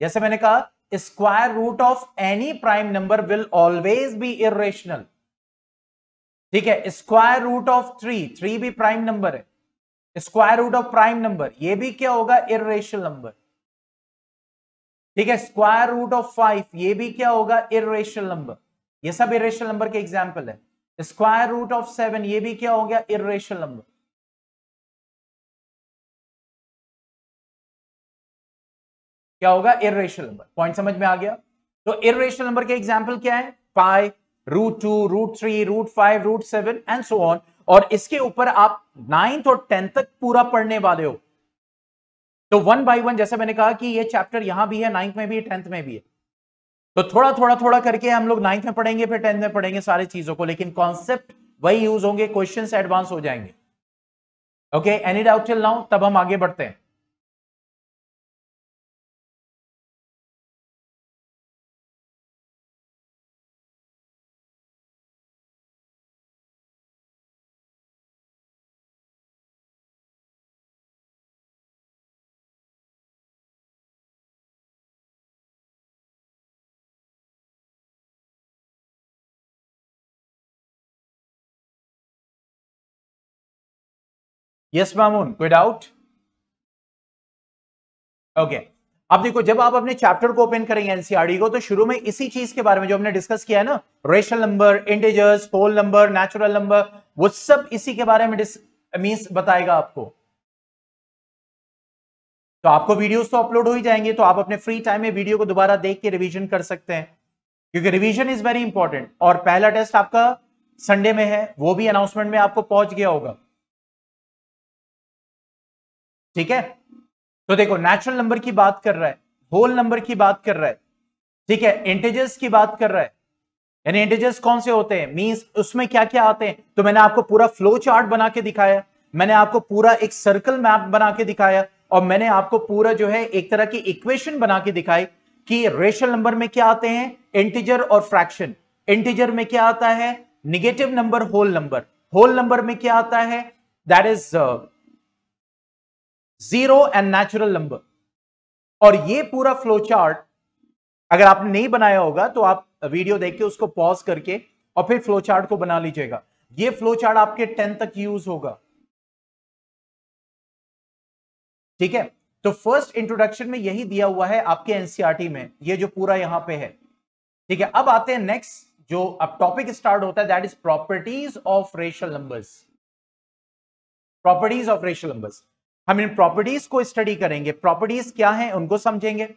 जैसे मैंने कहा square root of any prime number will always be irrational, ठीक है। स्क्वायर रूट ऑफ 3, 3 भी प्राइम नंबर है। Square root of prime number, ये भी क्या होगा? इर्रेशनल नंबर, ठीक है, स्क्वायर रूट ऑफ 5 ये भी क्या होगा, इर्रेशनल नंबर। ये सब इर्रेशनल नंबर के एग्जांपल है। स्क्वायर रूट ऑफ 7 ये भी क्या हो गया, इर्रेशनल नंबर। क्या होगा, इर्रेशनल नंबर। पॉइंट समझ में आ गया। तो इर्रेशनल नंबर के एग्जांपल क्या है, पाई, √2, √3, √5, √7 एंड सो ऑन। और इसके ऊपर आप 9th और 10th तक पूरा पढ़ने वाले हो। तो 1 बाय 1, जैसे मैंने कहा कि ये चैप्टर यहां भी है, 9th में भी है, 10th में भी है। तो थोड़ा थोड़ा थोड़ा करके हम लोग 9th में पढ़ेंगे, फिर 10th में पढ़ेंगे सारी चीजों को, लेकिन कॉन्सेप्ट वही यूज होंगे, क्वेश्चन एडवांस हो जाएंगे। Okay, any doubt till now? तब हम आगे बढ़ते हैं। यस मामून, कोई डाउट? ओके, अब देखो, जब आप अपने चैप्टर को ओपन करेंगे एनसीईआरटी को, तो शुरू में इसी चीज के बारे में जो हमने डिस्कस किया है ना, rational number, integers, whole number, natural number, वो सब इसी के बारे में मींस बताएगा आपको। तो आपको वीडियोस तो अपलोड हो ही जाएंगे, तो आप अपने फ्री टाइम में वीडियो को दोबारा देख के रिवीजन कर सकते हैं, क्योंकि रिवीजन इज वेरी इंपॉर्टेंट। और पहला टेस्ट आपका संडे में है, वो भी अनाउंसमेंट में आपको पहुंच गया होगा। ठीक है, तो देखो, नेचुरल नंबर की बात कर रहा है, होल नंबर की बात कर रहा है, ठीक है, इंटीजर्स की बात कर रहा है। यानी इंटीजर्स कौन से होते हैं, मींस उसमें क्या क्या आते हैं। तो मैंने आपको पूरा फ्लो चार्ट बना के दिखाया, मैंने आपको पूरा एक सर्कल मैप बना के दिखाया, और मैंने आपको पूरा जो है एक तरह की इक्वेशन बना के दिखाई कि रेशनल नंबर में क्या आते हैं, इंटीजर और फ्रैक्शन। इंटीजर में क्या आता है, negative number, whole number. Whole number में क्या आता है, that is zero and natural number. और ये पूरा फ्लो चार्ट अगर आपने नहीं बनाया होगा तो आप वीडियो देख के उसको पॉज करके और फिर फ्लो चार्ट को बना लीजिएगा। ये फ्लो चार्ट आपके 10 तक यूज होगा। ठीक है, तो फर्स्ट इंट्रोडक्शन में यही दिया हुआ है आपके एनसीईआरटी में, ये जो पूरा यहां पे है। ठीक है, अब आते हैं नेक्स्ट, जो अब टॉपिक स्टार्ट होता है, that is properties of rational numbers. Properties of rational numbers, हम इन प्रॉपर्टीज को स्टडी करेंगे। प्रॉपर्टीज क्या है उनको समझेंगे।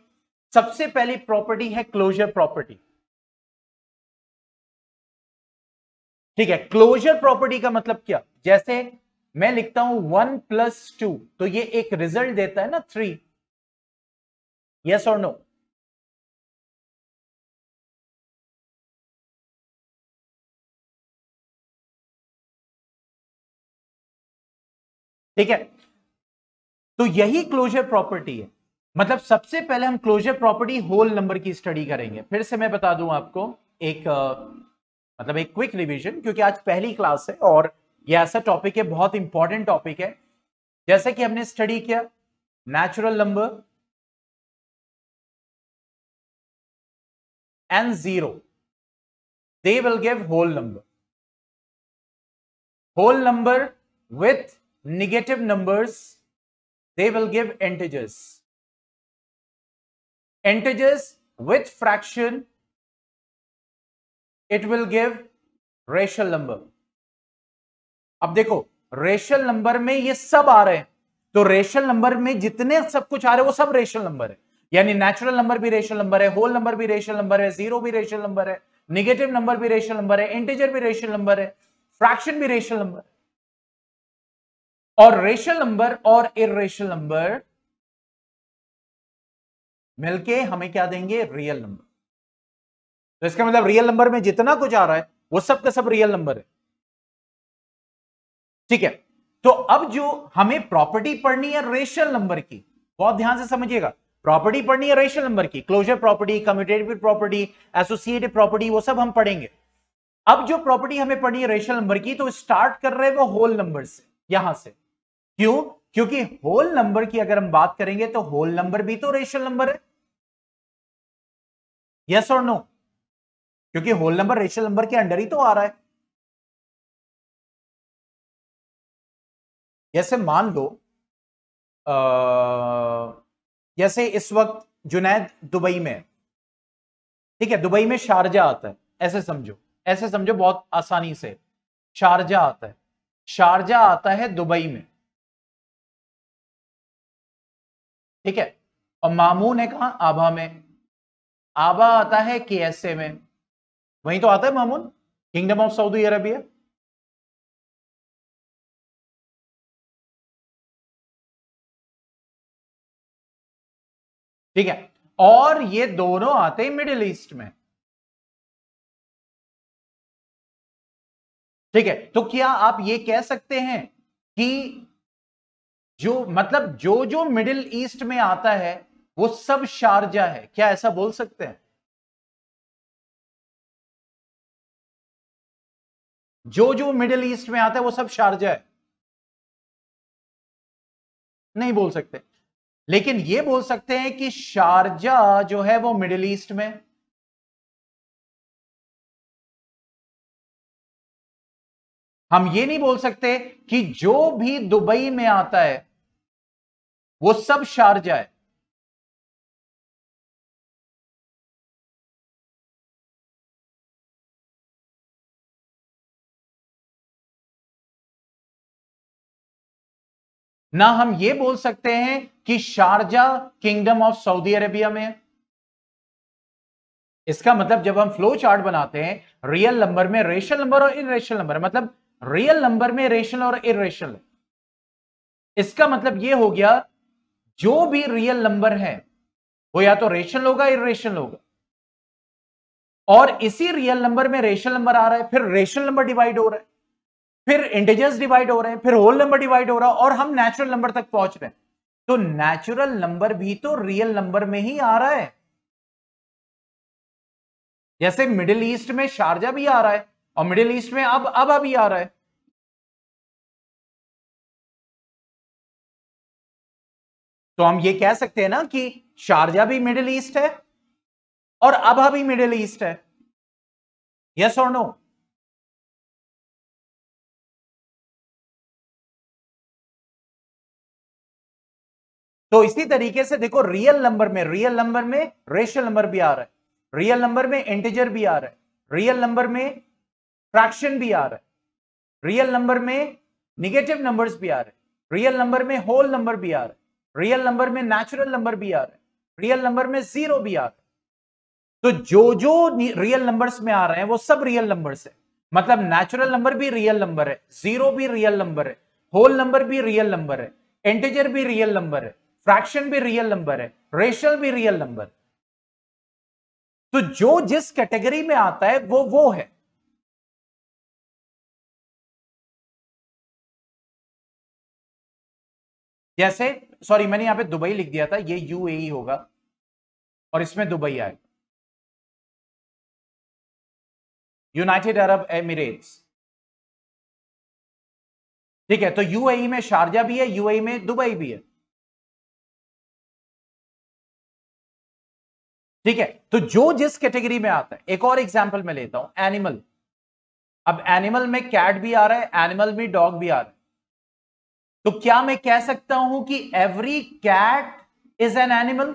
सबसे पहली प्रॉपर्टी है क्लोजर प्रॉपर्टी। ठीक है, क्लोजर प्रॉपर्टी का मतलब क्या, जैसे मैं लिखता हूं 1+2, तो ये एक रिजल्ट देता है ना 3। यस और नो? ठीक है, तो यही क्लोजर प्रॉपर्टी है। मतलब सबसे पहले हम क्लोजर प्रॉपर्टी होल नंबर की स्टडी करेंगे। फिर से मैं बता दूं आपको एक मतलब एक क्विक रिवीजन, क्योंकि आज पहली क्लास है और ये ऐसा टॉपिक है, बहुत इंपॉर्टेंट टॉपिक है। जैसे कि हमने स्टडी किया natural number and zero, they will give whole number. Whole number with negative numbers, they will give integers. Integers with fraction, it will give rational number. अब देखो, रेशनल नंबर में ये सब आ रहे हैं, तो रेशनल नंबर में जितने सब कुछ आ रहे हैं वो सब रेशनल नंबर है। यानी नेचुरल नंबर भी रेशनल नंबर है, होल नंबर भी रेशनल नंबर है, जीरो भी रेशनल नंबर है, नेगेटिव नंबर भी रेशनल नंबर है, इंटीजर भी रेशनल नंबर है, फ्रैक्शन भी रेशनल नंबर है। और रेशनल नंबर और इर्रेशनल नंबर मिलके हमें क्या देंगे, रियल नंबर। तो इसका मतलब रियल नंबर में जितना कुछ आ रहा है वो सब का सब रियल नंबर है। ठीक है, तो अब जो हमें प्रॉपर्टी पढ़नी है रेशनल नंबर की, बहुत ध्यान से समझिएगा। प्रॉपर्टी पढ़नी है रेशनल नंबर की, closure property, commutative property, associative property, वो सब हम पढ़ेंगे। अब जो प्रॉपर्टी हमें पढ़नी है रेशनल नंबर की, तो स्टार्ट कर रहे हैं वो होल नंबर से, यहां से। क्यों? क्योंकि होल नंबर की अगर हम बात करेंगे तो होल नंबर भी तो रेशनल नंबर है। यस और नो? क्योंकि होल नंबर रेशनल नंबर के अंडर ही तो आ रहा है। जैसे मान लो जैसे इस वक्त जुनैद दुबई में है, ठीक है, दुबई में शारजा आता है, ऐसे समझो, ऐसे समझो बहुत आसानी से, शारजा आता है, शारजा आता है दुबई में, ठीक है, और मामून है कहां, आभा में, आभा आता है केएसए में, वहीं तो आता है Mamun, kingdom of Saudi Arabia. ठीक है, और ये दोनों आते हैं मिडिल ईस्ट में, ठीक है, तो क्या आप ये कह सकते हैं कि जो मतलब जो जो मिडिल ईस्ट में आता है वो सब शारजा है, क्या ऐसा बोल सकते हैं? जो जो मिडिल ईस्ट में आता है वो सब शारजा है? नहीं बोल सकते, लेकिन ये बोल सकते हैं कि शारजा जो है वो मिडिल ईस्ट में, हम ये नहीं बोल सकते कि जो भी दुबई में आता है वो सब शारजा है। ना हम ये बोल सकते हैं कि Sharjah kingdom of Saudi Arabia में है। इसका मतलब जब हम फ्लो चार्ट बनाते हैं, रियल नंबर में रेशनल नंबर और इरेशनल नंबर, मतलब रियल नंबर में रेशनल और इरेशनल, इसका मतलब यह हो गया जो भी रियल नंबर है वो या तो रेशनल होगा इरेशनल होगा, और इसी रियल नंबर में रेशनल नंबर आ रहा है, फिर रेशनल नंबर डिवाइड हो रहा है, फिर इंटीजर्स डिवाइड हो रहे हैं, फिर होल नंबर डिवाइड हो रहा है, और हम नेचुरल नंबर तक पहुंच रहे हैं, तो नेचुरल नंबर भी तो रियल नंबर में ही आ रहा है। जैसे मिडिल ईस्ट में शारजा भी आ रहा है और मिडिल ईस्ट में अब अभी आ रहा है, तो हम ये कह सकते हैं ना कि शारजा भी मिडिल ईस्ट है और अबा भी मिडिल ईस्ट है, यस और नो? तो इसी तरीके से देखो, रियल नंबर में रेशनल नंबर भी आ रहा है, रियल नंबर में इंटीजर भी आ रहा है, रियल नंबर में फ्रैक्शन भी आ रहा है, रियल नंबर में निगेटिव नंबर्स भी आ रहे हैं, रियल नंबर में होल नंबर भी आ रहा है, रियल नंबर में नेचुरल नंबर भी आ रहा है, रियल नंबर में जीरो भी आ रहा है। तो जो जो रियल नंबर्स में आ रहे हैं वो सब रियल नंबर्स है, मतलब नेचुरल नंबर भी रियल नंबर है, जीरो भी रियल नंबर है, होल नंबर भी रियल नंबर है, इंटीजर भी रियल नंबर है, फ्रैक्शन भी रियल नंबर है, रेशनल भी रियल नंबर। तो जो जिस कैटेगरी में आता है वो है। जैसे, सॉरी मैंने यहां पे दुबई लिख दिया था, ये यूएई होगा और इसमें दुबई आएगा, यूनाइटेड अरब एमिरेट्स, ठीक है, तो यूएई में शारजा भी है, यूएई में दुबई भी है, ठीक है, तो जो जिस कैटेगरी में आता है। एक और एग्जांपल मैं लेता हूं, एनिमल, अब एनिमल में कैट भी आ रहा है, एनिमल में डॉग भी आ रहा है, तो क्या मैं कह सकता हूं कि every cat is an animal?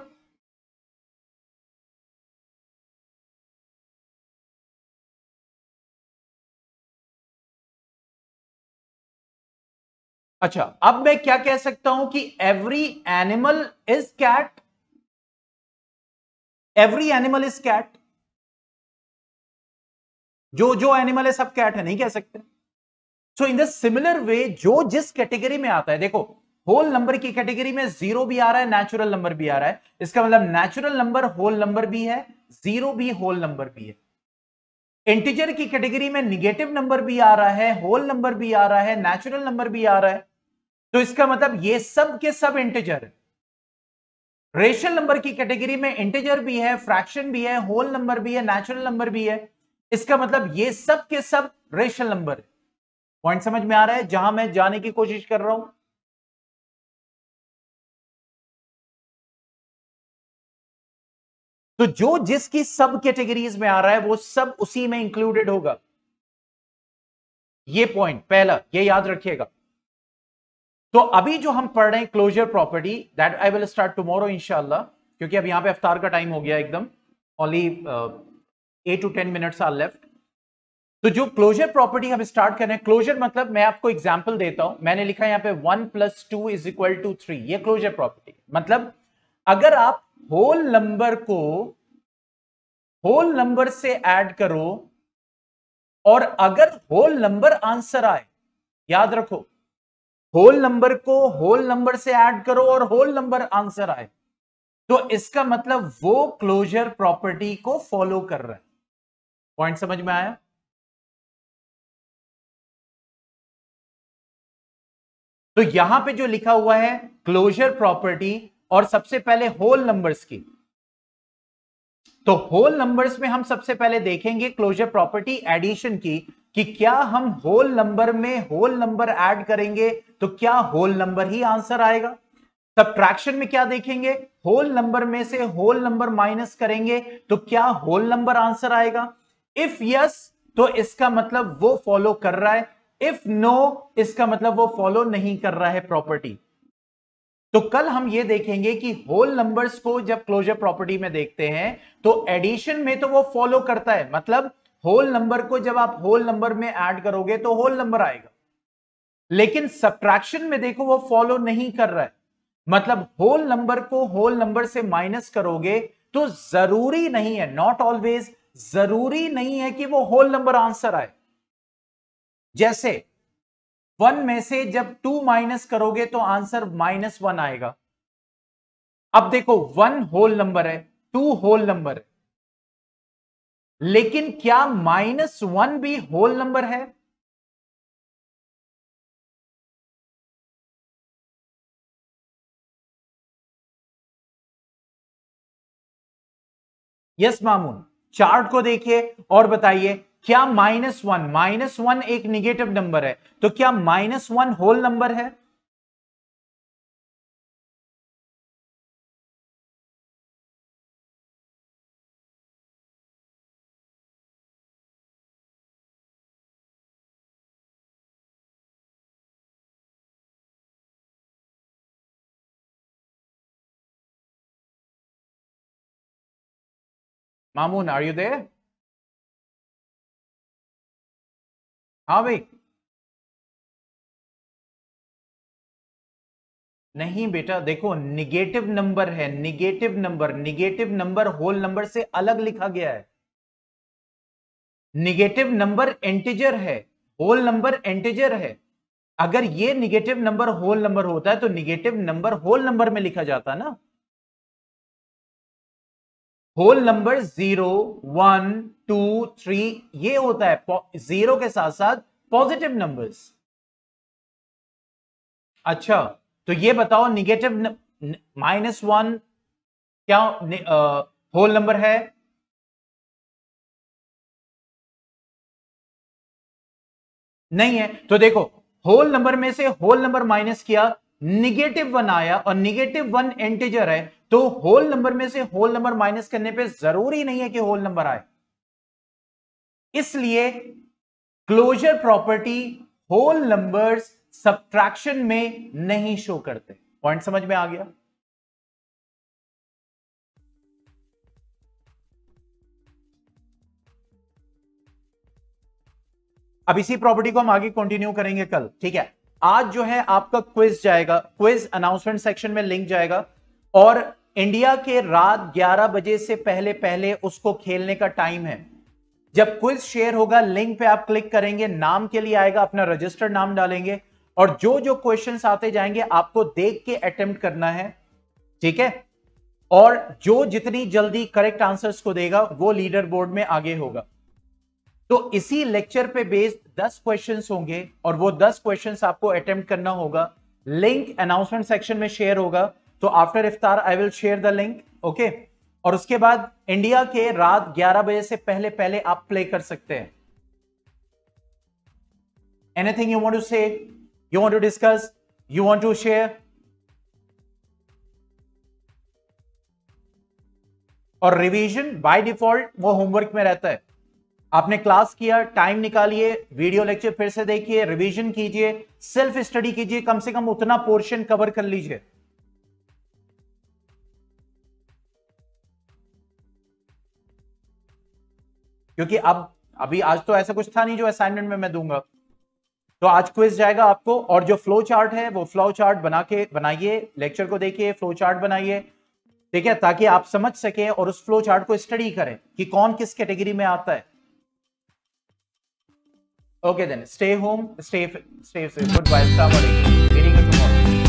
अच्छा, अब मैं क्या कह सकता हूं कि every animal is cat, every animal is cat, जो जो एनिमल है सब कैट है, नहीं कह सकते। सो इन द सिमिलर वे, जो जिस कैटेगरी में आता है, देखो होल नंबर की कैटेगरी में जीरो भी आ रहा है, नेचुरल नंबर भी आ रहा है, इसका मतलब नेचुरल नंबर होल नंबर भी है, जीरो भी होल नंबर भी है। इंटीजर की कैटेगरी में निगेटिव नंबर भी आ रहा है, होल नंबर भी आ रहा है, नेचुरल नंबर भी आ रहा है, तो इसका मतलब ये सब के सब इंटीजर है। रेशनल नंबर की कैटेगरी में इंटीजर भी है, फ्रैक्शन भी है, होल नंबर भी है, नेचुरल नंबर भी है, इसका मतलब ये सब के सब रेशनल नंबर है। पॉइंट समझ में आ रहा है जहां मैं जाने की कोशिश कर रहा हूं? तो जो जिसकी सब कैटेगरीज में आ रहा है वो सब उसी में इंक्लूडेड होगा। ये पॉइंट पहला, ये याद रखिएगा। तो अभी जो हम पढ़ रहे हैं closure property, that I will start tomorrow इंशाल्लाह, क्योंकि अब यहां पे इफ्तार का टाइम हो गया एकदम, only 8 to 10 minutes are left. तो जो क्लोजर प्रॉपर्टी हम स्टार्ट कर रहे हैं, क्लोजर मतलब मैं आपको एग्जांपल देता हूं, मैंने लिखा है यहां पे 1 + 2 = 3, ये क्लोजर प्रॉपर्टी मतलब अगर आप होल नंबर से ऐड करो और अगर होल नंबर आंसर आए, याद रखो होल नंबर को होल नंबर से ऐड करो और होल नंबर आंसर आए, तो इसका मतलब वो क्लोजर प्रॉपर्टी को फॉलो कर रहा है। पॉइंट समझ में आया? तो यहां पे जो लिखा हुआ है क्लोजर प्रॉपर्टी, और सबसे पहले होल नंबर्स की, तो होल नंबर्स में हम सबसे पहले देखेंगे क्लोजर प्रॉपर्टी एडिशन की, कि क्या हम होल नंबर में होल नंबर ऐड करेंगे तो क्या होल नंबर ही आंसर आएगा। सब्ट्रैक्शन में क्या देखेंगे, होल नंबर में से होल नंबर माइनस करेंगे तो क्या होल नंबर आंसर आएगा। इफ यस तो इसका मतलब वो फॉलो कर रहा है, इफ नो इसका मतलब वो फॉलो नहीं कर रहा है प्रॉपर्टी। तो कल हम ये देखेंगे कि होल नंबर्स को जब क्लोजर प्रॉपर्टी में देखते हैं तो एडिशन में तो वो फॉलो करता है, मतलब होल नंबर को जब आप होल नंबर में ऐड करोगे तो होल नंबर आएगा, लेकिन सब्ट्रैक्शन में देखो वो फॉलो नहीं कर रहा है, मतलब होल नंबर को होल नंबर से माइनस करोगे तो जरूरी नहीं है, नॉट ऑलवेज, जरूरी नहीं है कि वो होल नंबर आंसर आए। जैसे 1 में से जब 2 माइनस करोगे तो आंसर -1 आएगा। अब देखो 1 होल नंबर है, 2 होल नंबर है, लेकिन क्या -1 भी होल नंबर है? यस मामून, चार्ट को देखिए और बताइए क्या -1 एक निगेटिव नंबर है, तो क्या -1 होल नंबर है? Mamoon are you there? हाँ भाई, नहीं बेटा देखो निगेटिव नंबर है, निगेटिव नंबर होल नंबर से अलग लिखा गया है। निगेटिव नंबर इंटीजर है, होल नंबर इंटीजर है। अगर ये निगेटिव नंबर होल नंबर होता है तो निगेटिव नंबर होल नंबर में लिखा जाता ना। होल नंबर 0, 1, 2, 3 ये होता है, जीरो के साथ साथ पॉजिटिव नंबर्स। अच्छा तो ये बताओ निगेटिव -1 क्या होल नंबर है? नहीं है। तो देखो होल नंबर में से होल नंबर माइनस किया, -1 आया, और -1 इंटीजर है, तो होल नंबर में से होल नंबर माइनस करने पे जरूरी नहीं है कि होल नंबर आए। इसलिए closure property whole numbers subtraction में नहीं शो करते। पॉइंट समझ में आ गया? अब इसी प्रॉपर्टी को हम आगे कंटिन्यू करेंगे कल, ठीक है। आज जो है आपका क्विज जाएगा, क्विज अनाउंसमेंट सेक्शन में लिंक जाएगा, और इंडिया के रात 11 बजे से पहले पहले उसको खेलने का टाइम है। जब क्विज शेयर होगा लिंक पे आप क्लिक करेंगे, नाम के लिए आएगा, अपना रजिस्टर्ड नाम डालेंगे, और जो जो क्वेश्चंस आते जाएंगे आपको देख के अटेम्प्ट करना है, ठीक है। और जो जितनी जल्दी करेक्ट आंसर्स को देगा वो लीडर बोर्ड में आगे होगा। तो इसी लेक्चर पे बेस्ड 10 क्वेश्चंस होंगे और वो 10 क्वेश्चंस आपको अटेम्प्ट करना होगा। लिंक अनाउंसमेंट सेक्शन में शेयर होगा, तो आफ्टर इफ्तार I will share the link, okay. और उसके बाद इंडिया के रात 11 बजे से पहले पहले आप प्ले कर सकते हैं। Anything you want to say, you want to discuss, you want to share? और रिवीजन बाय डिफॉल्ट वो होमवर्क में रहता है। आपने क्लास किया, टाइम निकालिए, वीडियो लेक्चर फिर से देखिए, रिवीजन कीजिए, सेल्फ स्टडी कीजिए, कम से कम उतना पोर्शन कवर कर लीजिए। क्योंकि अब अभी आज तो ऐसा कुछ था नहीं जो असाइनमेंट में मैं दूंगा, तो आज क्विज जाएगा आपको, और जो फ्लो चार्ट है वो फ्लो चार्ट बनाइए, लेक्चर को देखिए, फ्लो चार्ट बनाइए, ठीक है, ताकि आप समझ सके और उस फ्लो चार्ट को स्टडी करें कि कौन किस कैटेगरी में आता है। Okay then, stay home, stay good bye, अस्सलाम वालेकुम, मीटिंग यू टुमारो।